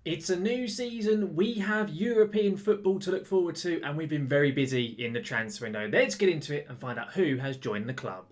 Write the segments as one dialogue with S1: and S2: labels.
S1: It's a new season, we have European football to look forward to, and we've been very busy in the transfer window. Let's get into it and find out who has joined the club.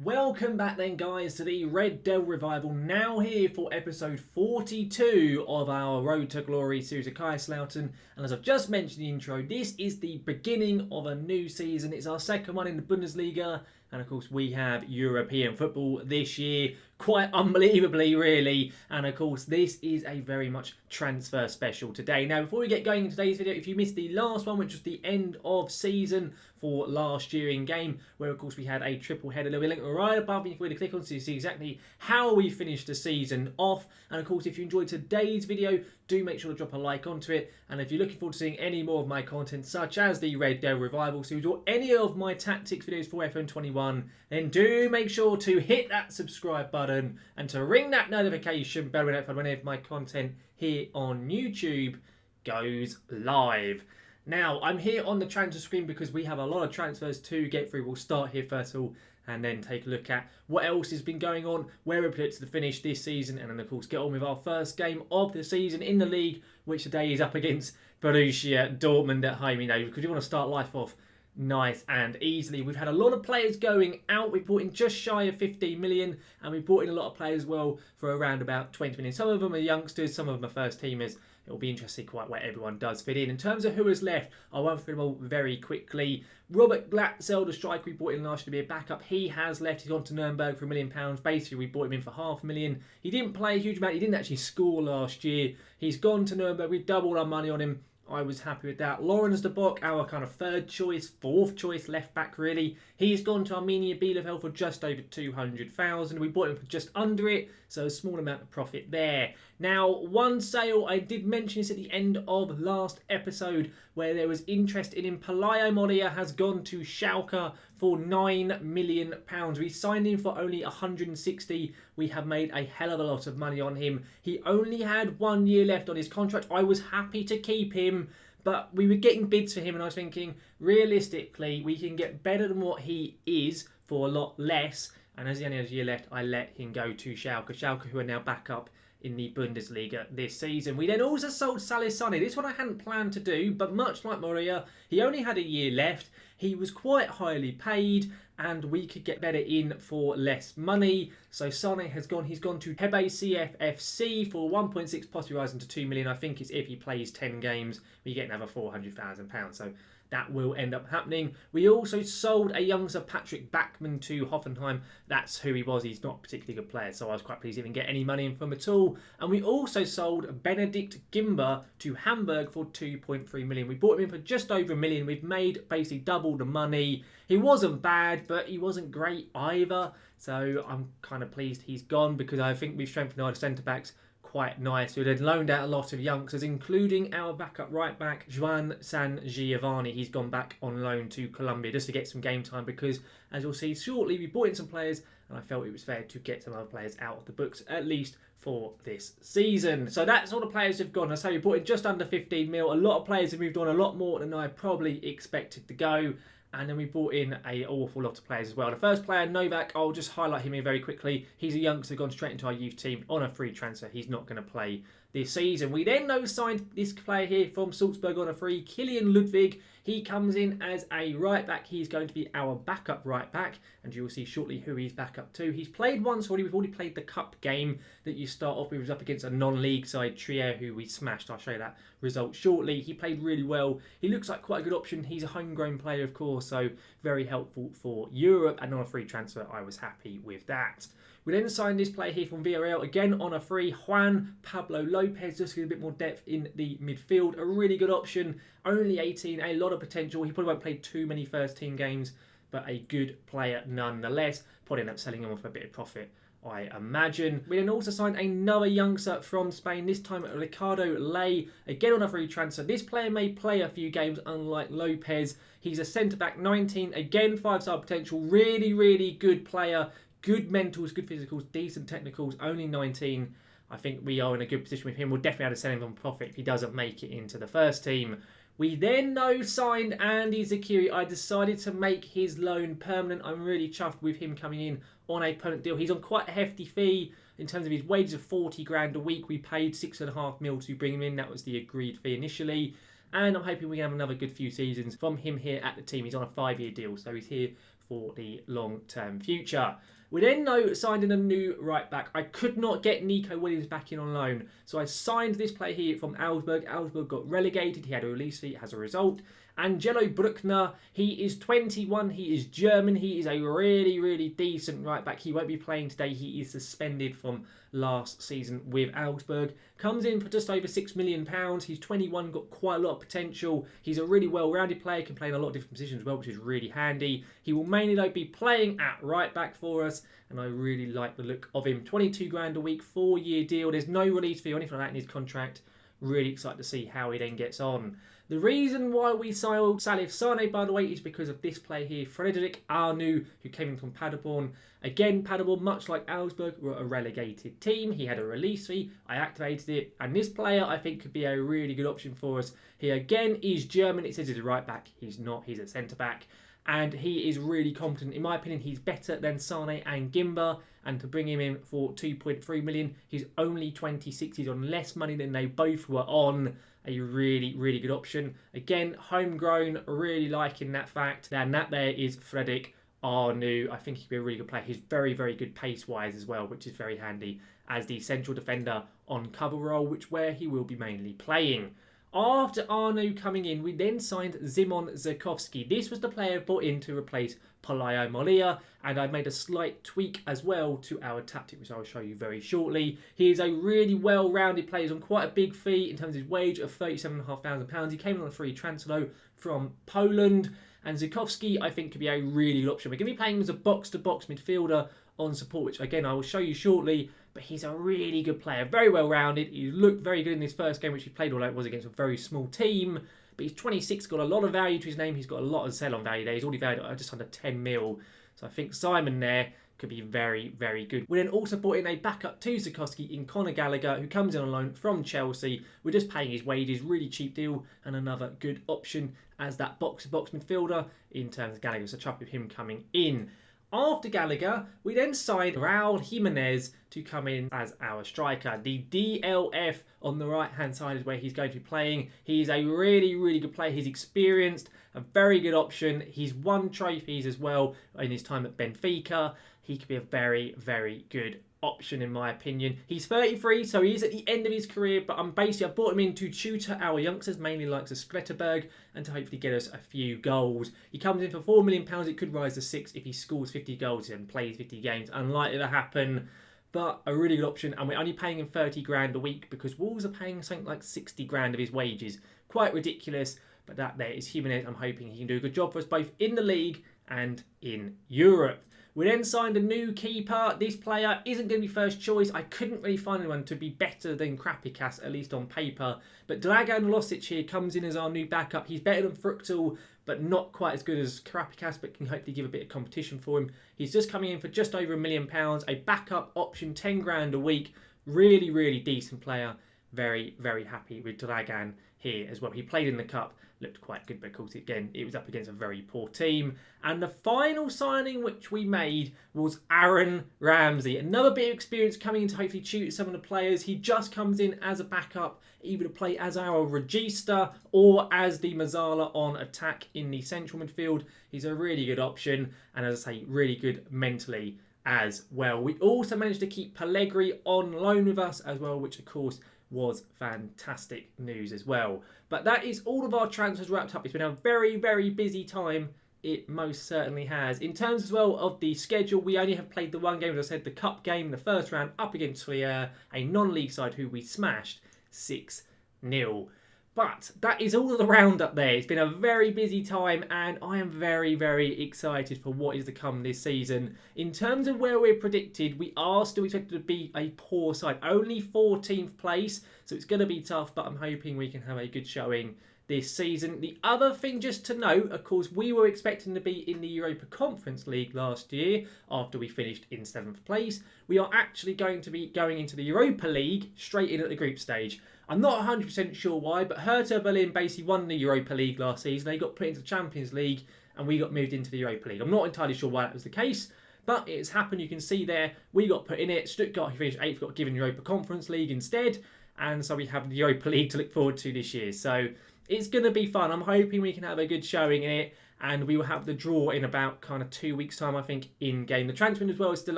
S1: Welcome back then guys to the Red Devil Revival, now here for episode 42 of our Road to Glory series of Kaiserslautern. And as I've just mentioned in the intro, this is the beginning of a new season. It's our second one in the Bundesliga, and of course we have European football this year, quite unbelievably really. And of course this is a very much transfer special today. Now before we get going in today's video, if you missed the last one, which was the end of season for last year in game, where of course we had a triple header, there'll be a link right above if you were to click on to see exactly how we finished the season off. And of course if you enjoyed today's video, do make sure to drop a like onto it. And if you're looking forward to seeing any more of my content, such as the Red Devil Revival series or any of my tactics videos for FM21, then do make sure to hit that subscribe button and to ring that notification bell whenever my content here on YouTube goes live. Now, I'm here on the transfer screen because we have a lot of transfers to get through. We'll start here first of all and then take a look at what else has been going on, where we're predicted to finish this season, and then of course get on with our first game of the season in the league, which today is up against Borussia Dortmund at home, because you want to start life off nice and easily. We've had a lot of players going out. We brought in just shy of 15 million, and we brought in a lot of players as well for around about 20 million. Some of them are youngsters, some of them are first teamers. It'll be interesting quite where everyone does fit in. In terms of who has left, I'll run through them all very quickly. Robert Glatzel, the striker we brought in last year to be a backup, he has left. He's gone to Nuremberg for £1 million. Basically, we bought him in for £500,000. He didn't play a huge amount. He didn't actually score last year. He's gone to Nuremberg. We doubled our money on him. I was happy with that. Lawrence de Bock, our kind of third choice, fourth choice left back really. He's gone to Arminia Bielefeld for just over 200,000. We bought him for just under it, so a small amount of profit there. Now, one sale, I did mention this at the end of last episode, where there was interest in him. Pelayo Moria has gone to Schalke for £9 million. We signed him for only 160. We have made a hell of a lot of money on him. He only had 1 year left on his contract. I was happy to keep him, but we were getting bids for him, and I was thinking, realistically, we can get better than what he is for a lot less. And as he only has a year left, I let him go to Schalke. Schalke, who are now back up in the Bundesliga this season. We then also sold Salisani. This one I hadn't planned to do, but much like Moria, he only had a year left. He was quite highly paid, and we could get better in for less money. So Sane has gone. He's gone to Hebe CFFC for 1.6, possibly rising to 2 million. I think it's if he plays 10 games, we get another £400,000. So that will end up happening. We also sold a youngster, Patrick Bachmann, to Hoffenheim. That's who he was. He's not a particularly good player, so I was quite pleased he didn't get any money in from him at all. And we also sold Benedict Gimber to Hamburg for 2.3 million. We bought him in for just over £1 million. We've made basically double the money. He wasn't bad, but he wasn't great either. So I'm kind of pleased he's gone, because I think we've strengthened our centre-backs quite nice. We've loaned out a lot of youngsters, including our backup right back, Juan San Giovanni. He's gone back on loan to Colombia just to get some game time, because as you'll see shortly, we brought in some players and I felt it was fair to get some other players out of the books, at least for this season. So that's all the players who've gone. I say we brought in just under 15 mil. A lot of players have moved on, a lot more than I probably expected to go. And then we brought in an awful lot of players as well. The first player, Novak, I'll just highlight him here very quickly. He's a youngster gone straight into our youth team on a free transfer. He's not going to play this season. We then signed this player here from Salzburg on a free, Kilian Ludwig. He comes in as a right back. He's going to be our backup right back, and you will see shortly who he's back up to. He's played once already. We've already played the cup game that you start off with. He was up against a non-league side, Trier, who we smashed. I'll show you that result shortly. He played really well. He looks like quite a good option. He's a homegrown player, of course, so very helpful for Europe, and on a free transfer, I was happy with that. We then signed this player here from Villarreal, again on a free, Juan Pablo Lopez, just to get a bit more depth in the midfield. A really good option, only 18, a lot of potential. He probably won't play too many first team games, but a good player nonetheless. Probably end up selling him for a bit of profit, I imagine. We then also signed another youngster from Spain, this time Ricardo Ley, again on a free transfer. This player may play a few games, unlike Lopez. He's a centre-back, 19, again 5-star potential, really, really good player. Good mentals, good physicals, decent technicals, only 19. I think we are in a good position with him. We'll definitely have to sell him on profit if he doesn't make it into the first team. We then signed Andy Zakiri. I decided to make his loan permanent. I'm really chuffed with him coming in on a permanent deal. He's on quite a hefty fee in terms of his wages of 40 grand a week. We paid 6.5 mil to bring him in. That was the agreed fee initially. And I'm hoping we can have another good few seasons from him here at the team. He's on a 5-year deal, so he's here for the long-term future. We then signed in a new right back. I could not get Nico Williams back in on loan, so I signed this player here from Augsburg. Augsburg got relegated. He had a release fee as a result. Angelo Bruckner, he is 21, he is German, he is a really, really decent right back. He won't be playing today, he is suspended from last season with Augsburg. Comes in for just over £6 million, he's 21, got quite a lot of potential. He's a really well-rounded player, can play in a lot of different positions as well, which is really handy. He will mainly be playing at right back for us, and I really like the look of him. 22 grand a week, 4-year deal, there's no release fee or anything like that in his contract. Really excited to see how he then gets on. The reason why we signed Salif Sane, by the way, is because of this player here, Frederick Arnoux, who came in from Paderborn. Again, Paderborn, much like Augsburg, were a relegated team. He had a release fee. I activated it. And this player, I think, could be a really good option for us. He, again, is German. It says he's a right back. He's not. He's a centre-back. And he is really competent. In my opinion, he's better than Sane and Gimba. And to bring him in for 2.3 million, he's only 26. He's on less money than they both were on. A really, really good option. Again, homegrown, really liking that fact. And that there is Frederick Arnoux. I think he'd be a really good player. He's very, very good pace-wise as well, which is very handy as the central defender on cover role, where he will be mainly playing. After Arnoux coming in, we then signed Szymon Zakowski. This was the player brought in to replace Polayo Molia, and I made a slight tweak as well to our tactic, which I will show you very shortly. He is a really well-rounded player. He's on quite a big fee in terms of his wage of £37,500. He came on a free transfer though from Poland, and Zakowski I think could be a really good option. We're going to be playing him as a box-to-box midfielder on support, which again I will show you shortly, but he's a really good player, very well-rounded. He looked very good in his first game, which he played, although it was against a very small team. But he's 26, got a lot of value to his name. He's got a lot of sell-on value there. He's already valued at just under 10 mil. So I think Simon there could be very, very good. We then also brought in a backup to Zakowski in Conor Gallagher, who comes in on loan from Chelsea. We're just paying his wages, really cheap deal, and another good option as that box-to-box midfielder in terms of Gallagher. So chuffed with him coming in. After Gallagher, we then signed Raul Jimenez to come in as our striker. The DLF on the right-hand side is where he's going to be playing. He's a really, really good player. He's experienced, a very good option. He's won trophies as well in his time at Benfica. He could be a very, very good option in my opinion. He's 33, so he's at the end of his career, but I brought him in to tutor our youngsters, mainly like Skletterberg, and to hopefully get us a few goals. He comes in for £4 million. It could rise to 6 if he scores 50 goals and plays 50 games. Unlikely to happen, but a really good option. And we're only paying him 30 grand a week because Wolves are paying something like 60 grand of his wages. Quite ridiculous, but that there is Jimenez. I'm hoping he can do a good job for us both in the league and in Europe. We then signed a new keeper. This player isn't going to be first choice. I couldn't really find anyone to be better than Krapikas, at least on paper. But Dragan Losic here comes in as our new backup. He's better than Fruchtel, but not quite as good as Krapikas, but can hopefully give a bit of competition for him. He's just coming in for just over £1 million. A backup option, 10 grand a week. Really, really decent player. Very, very happy with Dragan here as well. He played in the Cup, looked quite good, but of course, again, it was up against a very poor team. And the final signing which we made was Aaron Ramsey. Another bit of experience coming in to hopefully tutor some of the players. He just comes in as a backup, either to play as our regista or as the Mazzala on attack in the central midfield. He's a really good option, and as I say, really good mentally as well. We also managed to keep Pellegrini on loan with us as well, which of course was fantastic news as well. But that is all of our transfers wrapped up. It's been a very, very busy time. It most certainly has. In terms as well of the schedule, we only have played the one game, as I said, the Cup game, the first round, up against a non-league side who we smashed 6-0. But that is all of the roundup there. It's been a very busy time, and I am very, very excited for what is to come this season. In terms of where we're predicted, we are still expected to be a poor side. Only 14th place, so it's going to be tough, but I'm hoping we can have a good showing this season. The other thing just to note, of course, we were expecting to be in the Europa Conference League last year after we finished in 7th place. We are actually going to be going into the Europa League straight in at the group stage. I'm not 100% sure why, but Hertha Berlin basically won the Europa League last season. They got put into the Champions League and we got moved into the Europa League. I'm not entirely sure why that was the case, but it's happened. You can see there, we got put in it. Stuttgart, who finished 8th, got given Europa Conference League instead. And so we have the Europa League to look forward to this year. So it's going to be fun. I'm hoping we can have a good showing in it. And we will have the draw in about kind of 2 weeks' time, I think, in-game. The transfer as well is still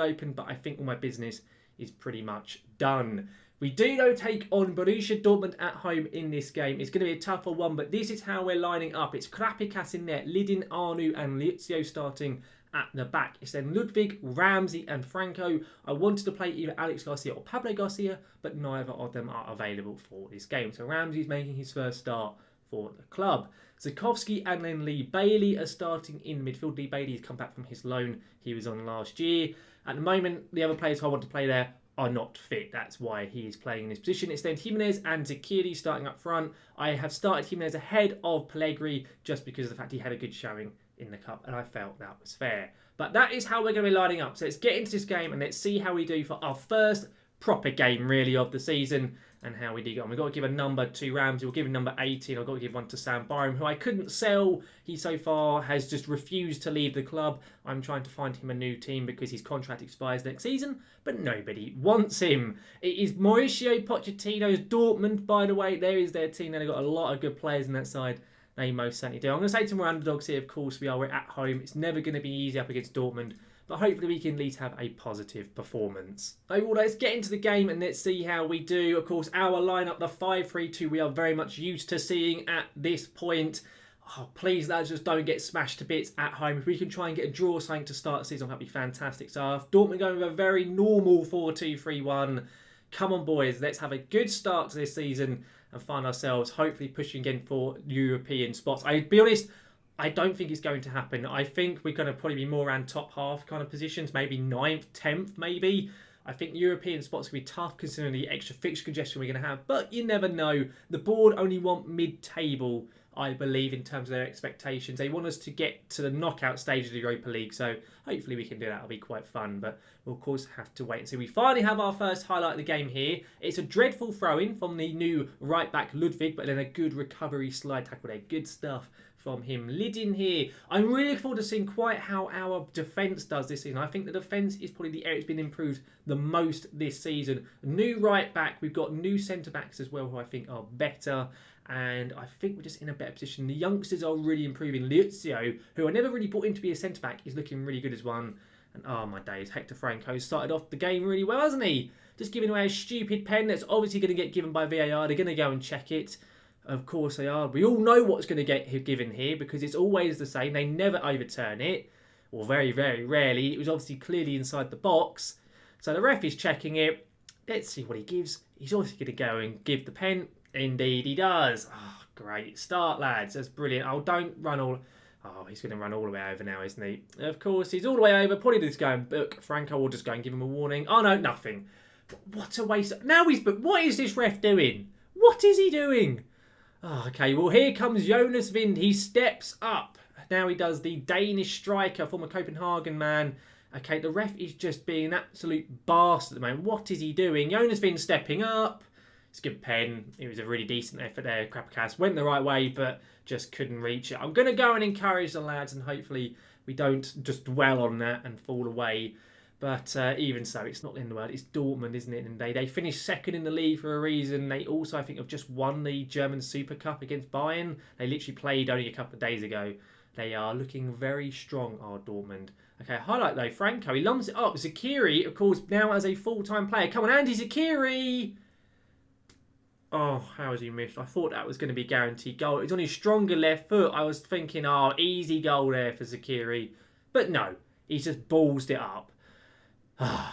S1: open, but I think all my business is pretty much done. We do, though, take on Borussia Dortmund at home in this game. It's going to be a tougher one, but this is how we're lining up. It's Krapikas in there, Lidin, Arnu and Liuzio starting at the back. It's then Ludwig, Ramsey and Franco. I wanted to play either Alex Garcia or Pablo Garcia, but neither of them are available for this game. So Ramsey's making his first start for the club. Zakowski and then Lee Bailey are starting in midfield. Lee Bailey has come back from his loan he was on last year. At the moment, the other players who I want to play there are not fit. That's why he is playing in this position. It's then Jimenez and Zakiri starting up front. I have started Jimenez ahead of Pellegrini just because of the fact he had a good showing in the cup, and I felt that was fair. But that is how we're going to be lining up. So let's get into this game and let's see how we do for our first proper game, really, of the season and how we do go on. We've got to give a number to Ramsey. We'll give him number 18. I've got to give one to Sam Byram, who I couldn't sell. He so far has just refused to leave the club. I'm trying to find him a new team because his contract expires next season, but nobody wants him. It is Mauricio Pochettino's Dortmund, by the way. There is their team. They've got a lot of good players in that side. They most certainly do. I'm going to say to more underdogs here, of course, we're at home. It's never going to be easy up against Dortmund, but hopefully we can at least have a positive performance. Overall, let's get into the game and let's see how we do. Of course, our lineup, the 5-3-2, we are very much used to seeing at this point. Oh, please, lads, just don't get smashed to bits at home. If we can try and get a draw or something to start the season, that'd be fantastic. So Dortmund going with a very normal 4-2-3-1. Come on, boys, let's have a good start to this season and find ourselves hopefully pushing again for European spots. I'll be honest, I don't think it's going to happen. I think we're going to probably be more around top half kind of positions, maybe 9th, 10th maybe. I think European spots will be tough considering the extra fixture congestion we're going to have, but you never know. The board only want mid-table, I believe, in terms of their expectations. They want us to get to the knockout stage of the Europa League, so hopefully we can do that. It'll be quite fun, but we'll of course have to wait and see. We finally have our first highlight of the game here. It's a dreadful throw-in from the new right-back Ludwig, but then a good recovery slide tackle there. Good stuff from him. Lidin here. I'm really looking forward to seeing quite how our defence does this season. I think the defence is probably the area that's been improved the most this season. New right back. We've got new centre backs as well who I think are better. And I think we're just in a better position. The youngsters are really improving. Liuzio, who I never really brought in to be a centre back, is looking really good as one. And oh my days, Hector Franco started off the game really well, hasn't he? Just giving away a stupid pen that's obviously going to get given by VAR. They're going to go and check it. Of course they are. We all know what's going to get given here because it's always the same. They never overturn it. Or very, very rarely. It was obviously clearly inside the box. So the ref is checking it. Let's see what he gives. He's obviously going to go and give the pen. Indeed he does. Oh, great start, lads. That's brilliant. Oh, don't run all... Oh, he's going to run all the way over now, isn't he? Of course, he's all the way over. Probably just go and book Franco or just go and give him a warning. Oh, no, nothing. What a waste. Now he's booked. What is this ref doing? What is he doing? Oh, okay, well, here comes Jonas Wind. He steps up. Now he does the Danish striker, former Copenhagen man. Okay, the ref is just being an absolute bastard at the moment. What is he doing? Jonas Wind stepping up. It's a good pen. It was a really decent effort there. Krapikas went the right way, but just couldn't reach it. I'm going to go and encourage the lads, and hopefully we don't just dwell on that and fall away. But even so, it's not the end of the world. It's Dortmund, isn't it? And they finished second in the league for a reason. They also, I think, have just won the German Super Cup against Bayern. They literally played only a couple of days ago. They are looking very strong, our Dortmund. Okay, highlight though, Franco. He lumps it up. Zakiri, of course, now as a full-time player. Come on, Andy Zakiri! Oh, how has he missed? I thought that was going to be a guaranteed goal. It's on his stronger left foot. I was thinking, oh, easy goal there for Zakiri. But no, he's just ballsed it up.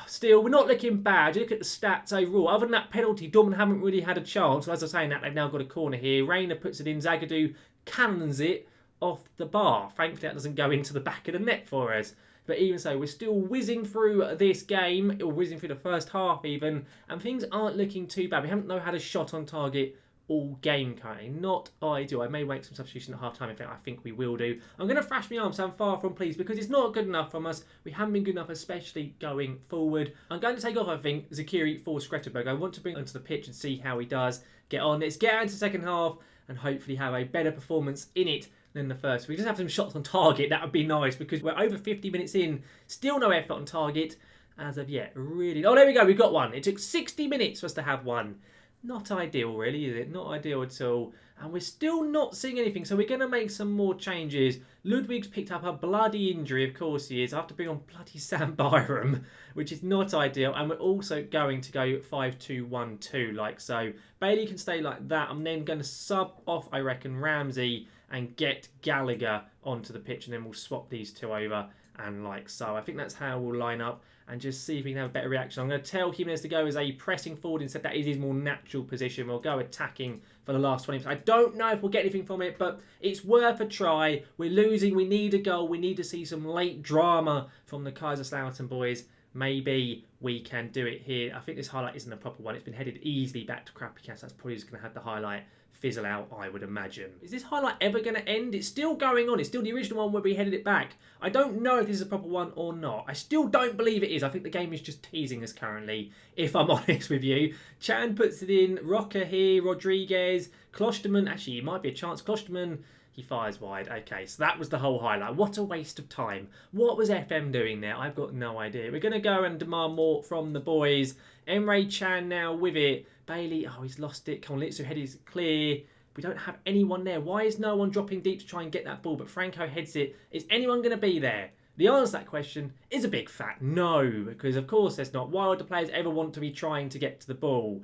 S1: Still, we're not looking bad. You look at the stats overall. Other than that penalty, Dortmund haven't really had a chance. So as I was saying that, they've now got a corner here. Reina puts it in. Zagadou cannons it off the bar. Thankfully, that doesn't go into the back of the net for us. But even so, we're still whizzing through this game, or whizzing through the first half even, and things aren't looking too bad. We haven't had a shot on target all game currently. Not ideal. I may make some substitution at half time. In fact, I think we will do. I'm going to thrash my arms, so I'm far from pleased because it's not good enough from us. We haven't been good enough, especially going forward. I'm going to take off, I think, Zakiri for Skretterberg. I want to bring him onto the pitch and see how he does. get on. Let's get into the second half and hopefully have a better performance in it than the first. We just have some shots on target. That would be nice because we're over 50 minutes in. Still no effort on target as of yet. Really. Oh, there we go. We got one. It took 60 minutes for us to have one. Not ideal, really, is it? Not ideal at all. And we're still not seeing anything, so we're going to make some more changes. Ludwig's picked up a bloody injury, of course he is. I have to bring on bloody Sam Byram, which is not ideal. And we're also going to go 5-2-1-2, like so. Bailey can stay like that. I'm then going to sub off, I reckon, Ramsey and get Gallagher onto the pitch, and then we'll swap these two over and like so. I think that's how we'll line up and just see if we can have a better reaction. I'm going to tell Jimenez to go as a pressing forward instead. That is his more natural position. We'll go attacking for the last 20 minutes. I don't know if we'll get anything from it, but it's worth a try. We're losing. We need a goal. We need to see some late drama from the Kaiserslautern boys. Maybe we can do it here. I think this highlight isn't a proper one. It's been headed easily back to Crappy Cast. That's probably just going to have the highlight fizzle out, I would imagine. Is this highlight ever going to end? It's still going on. It's still the original one where we headed it back. I don't know if this is a proper one or not. I still don't believe it is. I think the game is just teasing us currently, if I'm honest with you. Chan puts it in. Rocker here. Rodriguez. Klosterman. Actually, it might be a chance. Klosterman. He fires wide. Okay, so that was the whole highlight. What a waste of time. What was FM doing there? I've got no idea. We're going to go and demand more from the boys. Emre Chan now with it. Bailey, oh, he's lost it. Come on, Litsu head is clear. We don't have anyone there. Why is no one dropping deep to try and get that ball? But Franco heads it. Is anyone going to be there? The answer to that question is a big fat no. Because, of course, there's not. Why would the players ever want to be trying to get to the ball?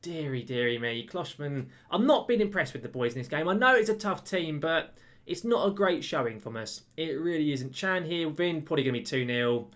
S1: Deary, deary me. Klosterman, I'm not been impressed with the boys in this game. I know it's a tough team, but it's not a great showing from us. It really isn't. Chan here, Vind, probably going to be 2-0.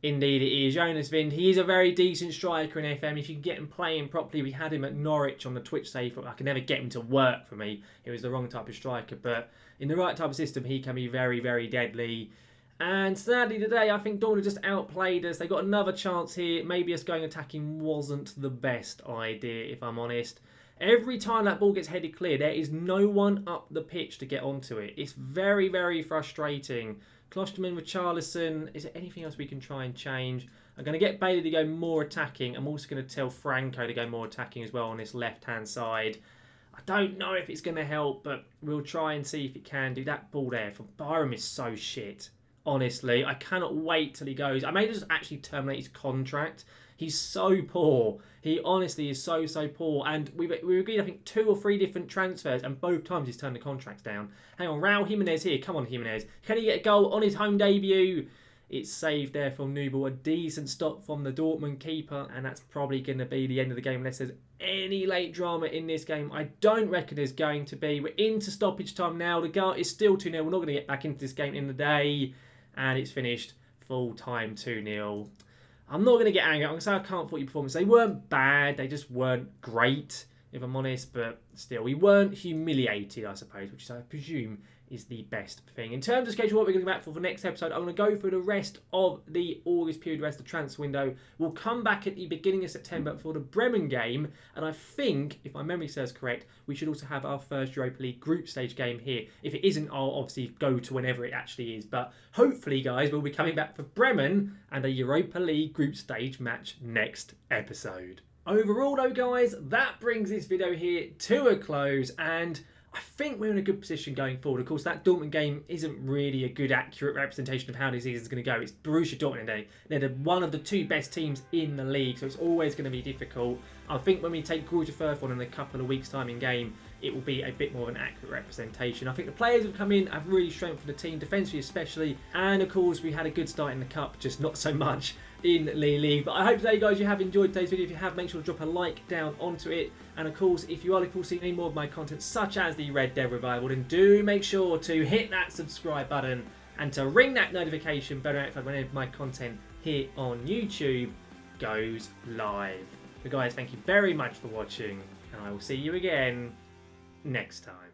S1: Indeed it is. Jonas Vind, he is a very decent striker in FM. If you can get him playing properly, we had him at Norwich on the Twitch save. I could never get him to work for me. He was the wrong type of striker. But in the right type of system, he can be very, very deadly. And sadly today, I think Dortmund just outplayed us. They got another chance here. Maybe us going attacking wasn't the best idea, if I'm honest. Every time that ball gets headed clear, there is no one up the pitch to get onto it. It's very, very frustrating. Klosterman with Charlison. Is there anything else we can try and change? I'm going to get Bailey to go more attacking. I'm also going to tell Franco to go more attacking as well on this left-hand side. I don't know if it's going to help, but we'll try and see if it can do. That ball there from Byram is so shit. Honestly, I cannot wait till he goes. I may just actually terminate his contract. He's so poor. He honestly is so poor. And we agreed, I think, 2 or 3 different transfers, and both times he's turned the contracts down. Hang on, Raul Jimenez here. Come on, Jimenez. Can he get a goal on his home debut? It's saved there from Nubel. A decent stop from the Dortmund keeper, and that's probably going to be the end of the game unless there's any late drama in this game. I don't reckon there's going to be. We're into stoppage time now. The goal is still 2-0. We're not going to get back into this game in the day. And it's finished full time 2-0. I'm not going to get angry. I'm going to say I can't fault your performance. They weren't bad. They just weren't great, if I'm honest. But still, we weren't humiliated, I suppose, which I presume is the best thing. In terms of schedule, what we're going to go back for the next episode, I'm going to go through the rest of the August period, the rest of the transfer window. We'll come back at the beginning of September for the Bremen game. And I think, if my memory serves correct, we should also have our first Europa League group stage game here. If it isn't, I'll obviously go to whenever it actually is. But hopefully, guys, we'll be coming back for Bremen and a Europa League group stage match next episode. Overall, though, guys, that brings this video here to a close. And I think we're in a good position going forward. Of course, that Dortmund game isn't really a good, accurate representation of how this season's going to go. It's Borussia Dortmund. They're one of the 2 best teams in the league, so it's always going to be difficult. I think when we take Borussia Dortmund in a couple of weeks' time in game, it will be a bit more of an accurate representation. I think the players have come in, have really strengthened the team, defensively especially, and of course we had a good start in the Cup, just not so much in League. But I hope today, guys, you have enjoyed today's video. If you have, make sure to drop a like down onto it. And of course, if you are looking to see any more of my content, such as the Red Dead Revival, then do make sure to hit that subscribe button and to ring that notification bell notified whenever my content here on YouTube goes live. So guys, thank you very much for watching, and I will see you again next time.